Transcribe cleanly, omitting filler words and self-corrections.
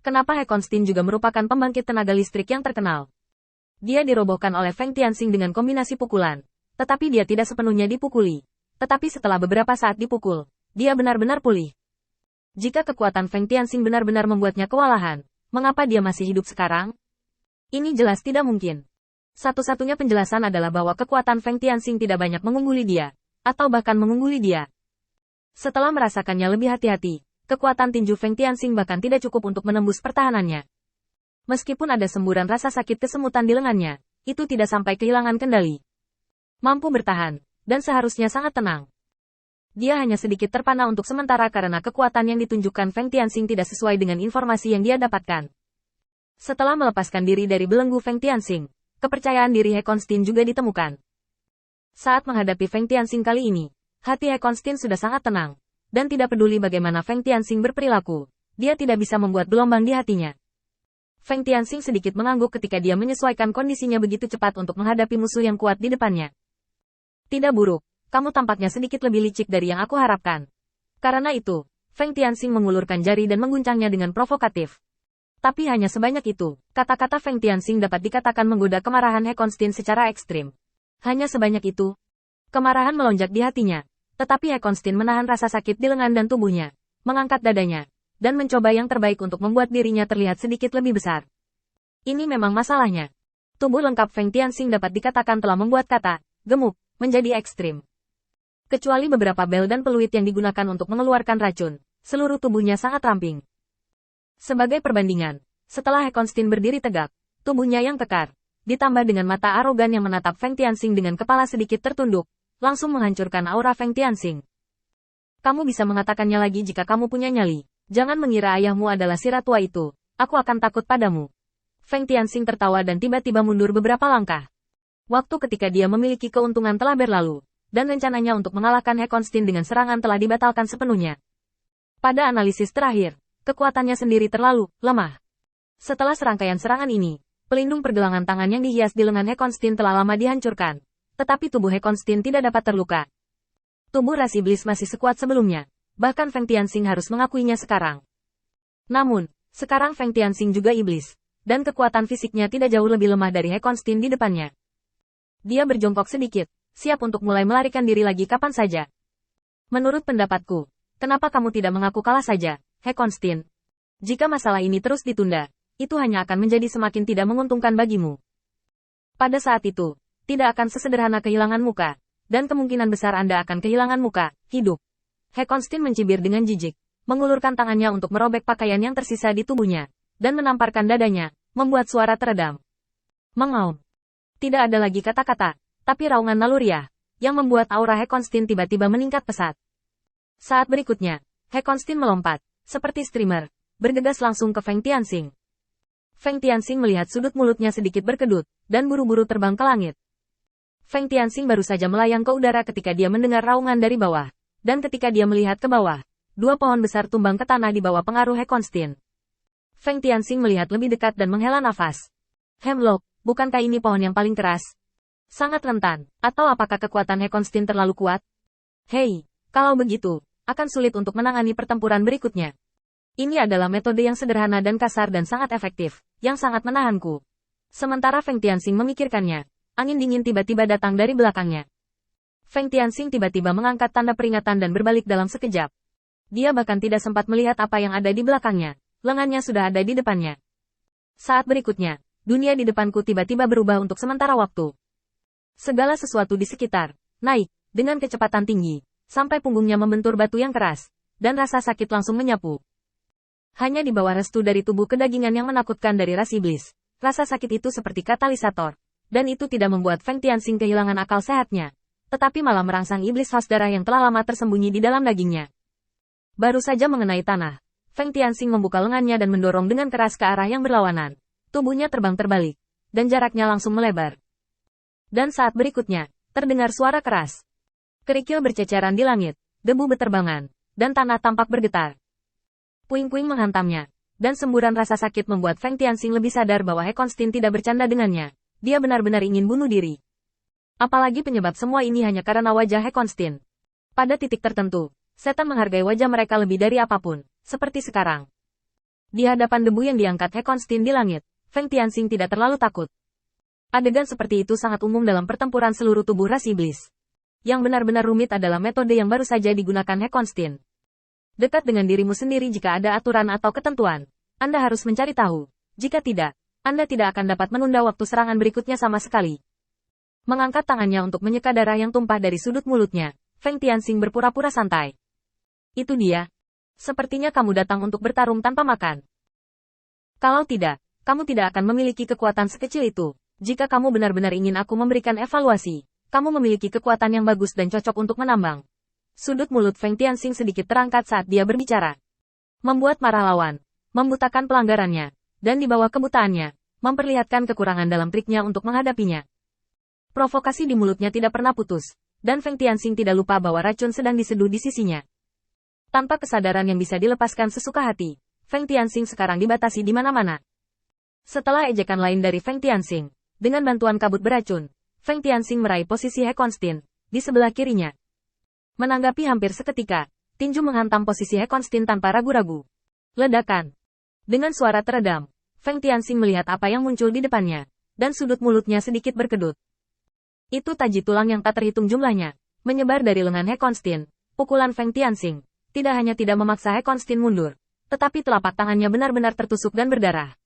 Kenapa He Konstin juga merupakan pembangkit tenaga listrik yang terkenal? Dia dirobohkan oleh Feng Tianxing dengan kombinasi pukulan. Tetapi dia tidak sepenuhnya dipukuli. Tetapi setelah beberapa saat dipukul, dia benar-benar pulih. Jika kekuatan Feng Tianxing benar-benar membuatnya kewalahan, mengapa dia masih hidup sekarang? Ini jelas tidak mungkin. Satu-satunya penjelasan adalah bahwa kekuatan Feng Tianxing tidak banyak mengungguli dia, atau bahkan mengungguli dia. Setelah merasakannya lebih hati-hati, kekuatan tinju Feng Tianxing bahkan tidak cukup untuk menembus pertahanannya. Meskipun ada semburan rasa sakit kesemutan di lengannya, itu tidak sampai kehilangan kendali. Mampu bertahan, dan seharusnya sangat tenang. Dia hanya sedikit terpana untuk sementara karena kekuatan yang ditunjukkan Feng Tianxing tidak sesuai dengan informasi yang dia dapatkan. Setelah melepaskan diri dari belenggu Feng Tianxing, kepercayaan diri He Konstin juga ditemukan. Saat menghadapi Feng Tianxing kali ini, hati He Konstin sudah sangat tenang, dan tidak peduli bagaimana Feng Tianxing berperilaku, dia tidak bisa membuat gelombang di hatinya. Feng Tianxing sedikit mengangguk ketika dia menyesuaikan kondisinya begitu cepat untuk menghadapi musuh yang kuat di depannya. Tidak buruk, kamu tampaknya sedikit lebih licik dari yang aku harapkan. Karena itu, Feng Tianxing mengulurkan jari dan mengguncangnya dengan provokatif. Tapi hanya sebanyak itu, kata-kata Feng Tianxing dapat dikatakan menggoda kemarahan He Konstin secara ekstrim. Hanya sebanyak itu. Kemarahan melonjak di hatinya, tetapi He Konstin menahan rasa sakit di lengan dan tubuhnya, mengangkat dadanya, dan mencoba yang terbaik untuk membuat dirinya terlihat sedikit lebih besar. Ini memang masalahnya. Tubuh lengkap Feng Tianxing dapat dikatakan telah membuat kata gemuk menjadi ekstrim. Kecuali beberapa bel dan peluit yang digunakan untuk mengeluarkan racun, seluruh tubuhnya sangat ramping. Sebagai perbandingan, setelah He Konstin berdiri tegak, tubuhnya yang kekar, ditambah dengan mata arogan yang menatap Feng Tianxing dengan kepala sedikit tertunduk, langsung menghancurkan aura Feng Tianxing. Kamu bisa mengatakannya lagi jika kamu punya nyali. Jangan mengira ayahmu adalah si tua itu, aku akan takut padamu. Feng Tianxing tertawa dan tiba-tiba mundur beberapa langkah. Waktu ketika dia memiliki keuntungan telah berlalu, dan rencananya untuk mengalahkan He Konstin dengan serangan telah dibatalkan sepenuhnya. Pada analisis terakhir, kekuatannya sendiri terlalu lemah. Setelah serangkaian serangan ini, pelindung pergelangan tangan yang dihias di lengan He Konstin telah lama dihancurkan, tetapi tubuh He Konstin tidak dapat terluka. Tubuh ras iblis masih sekuat sebelumnya, bahkan Feng Tianxing harus mengakuinya sekarang. Namun, sekarang Feng Tianxing juga iblis, dan kekuatan fisiknya tidak jauh lebih lemah dari He Konstin di depannya. Dia berjongkok sedikit, siap untuk mulai melarikan diri lagi kapan saja. Menurut pendapatku, kenapa kamu tidak mengaku kalah saja, He Konstin? Jika masalah ini terus ditunda, itu hanya akan menjadi semakin tidak menguntungkan bagimu. Pada saat itu, tidak akan sesederhana kehilangan muka, dan kemungkinan besar Anda akan kehilangan muka, hidup. He Konstin mencibir dengan jijik, mengulurkan tangannya untuk merobek pakaian yang tersisa di tubuhnya, dan menamparkan dadanya, membuat suara teredam. Mengaum. Tidak ada lagi kata-kata, tapi raungan naluriah, yang membuat aura He Konstin tiba-tiba meningkat pesat. Saat berikutnya, He Konstin melompat, seperti streamer, bergegas langsung ke Feng Tianxing. Feng Tianxing melihat sudut mulutnya sedikit berkedut, dan buru-buru terbang ke langit. Feng Tianxing baru saja melayang ke udara ketika dia mendengar raungan dari bawah, dan ketika dia melihat ke bawah, dua pohon besar tumbang ke tanah di bawah pengaruh He Konstin. Feng Tianxing melihat lebih dekat dan menghela nafas. Hemlock, bukankah ini pohon yang paling keras? Sangat rentan, atau apakah kekuatan He Konstin terlalu kuat? Hei, kalau begitu, akan sulit untuk menangani pertempuran berikutnya. Ini adalah metode yang sederhana dan kasar dan sangat efektif, yang sangat menahanku. Sementara Feng Tianxing memikirkannya, angin dingin tiba-tiba datang dari belakangnya. Feng Tianxing tiba-tiba mengangkat tanda peringatan dan berbalik dalam sekejap. Dia bahkan tidak sempat melihat apa yang ada di belakangnya, lengannya sudah ada di depannya. Saat berikutnya, dunia di depanku tiba-tiba berubah untuk sementara waktu. Segala sesuatu di sekitar, naik, dengan kecepatan tinggi, sampai punggungnya membentur batu yang keras, dan rasa sakit langsung menyapu. Hanya di bawah restu dari tubuh kedagingan yang menakutkan dari ras iblis, rasa sakit itu seperti katalisator, dan itu tidak membuat Feng Tianxing kehilangan akal sehatnya, tetapi malah merangsang iblis haus darah yang telah lama tersembunyi di dalam dagingnya. Baru saja mengenai tanah, Feng Tianxing membuka lengannya dan mendorong dengan keras ke arah yang berlawanan. Tubuhnya terbang terbalik, dan jaraknya langsung melebar. Dan saat berikutnya, terdengar suara keras. Kerikil berceceran di langit, debu beterbangan, dan tanah tampak bergetar. Puing-puing menghantamnya, dan semburan rasa sakit membuat Feng Tianxing lebih sadar bahwa He Konstin tidak bercanda dengannya. Dia benar-benar ingin bunuh diri. Apalagi penyebab semua ini hanya karena wajah He Konstin. Pada titik tertentu, setan menghargai wajah mereka lebih dari apapun, seperti sekarang. Di hadapan debu yang diangkat He Konstin di langit, Feng Tianxing tidak terlalu takut. Adegan seperti itu sangat umum dalam pertempuran seluruh tubuh ras iblis. Yang benar-benar rumit adalah metode yang baru saja digunakan He Konstin. Dekat dengan dirimu sendiri jika ada aturan atau ketentuan. Anda harus mencari tahu. Jika tidak, Anda tidak akan dapat menunda waktu serangan berikutnya sama sekali. Mengangkat tangannya untuk menyeka darah yang tumpah dari sudut mulutnya, Feng Tianxing berpura-pura santai. Itu dia. Sepertinya kamu datang untuk bertarung tanpa makan. Kalau tidak, kamu tidak akan memiliki kekuatan sekecil itu. Jika kamu benar-benar ingin aku memberikan evaluasi, kamu memiliki kekuatan yang bagus dan cocok untuk menambang. Sudut mulut Feng Tianxing sedikit terangkat saat dia berbicara. Membuat marah lawan, membutakan pelanggarannya, dan di bawah kebutaannya, memperlihatkan kekurangan dalam triknya untuk menghadapinya. Provokasi di mulutnya tidak pernah putus, dan Feng Tianxing tidak lupa bahwa racun sedang diseduh di sisinya. Tanpa kesadaran yang bisa dilepaskan sesuka hati, Feng Tianxing sekarang dibatasi di mana-mana. Setelah ejekan lain dari Feng Tianxing, dengan bantuan kabut beracun, Feng Tianxing meraih posisi He Konstin di sebelah kirinya. Menanggapi hampir seketika, tinju menghantam posisi He Konstin tanpa ragu-ragu. Ledakan. Dengan suara teredam, Feng Tianxing melihat apa yang muncul di depannya, dan sudut mulutnya sedikit berkedut. Itu taji tulang yang tak terhitung jumlahnya, menyebar dari lengan He Konstin. Pukulan Feng Tianxing tidak hanya tidak memaksa He Konstin mundur, tetapi telapak tangannya benar-benar tertusuk dan berdarah.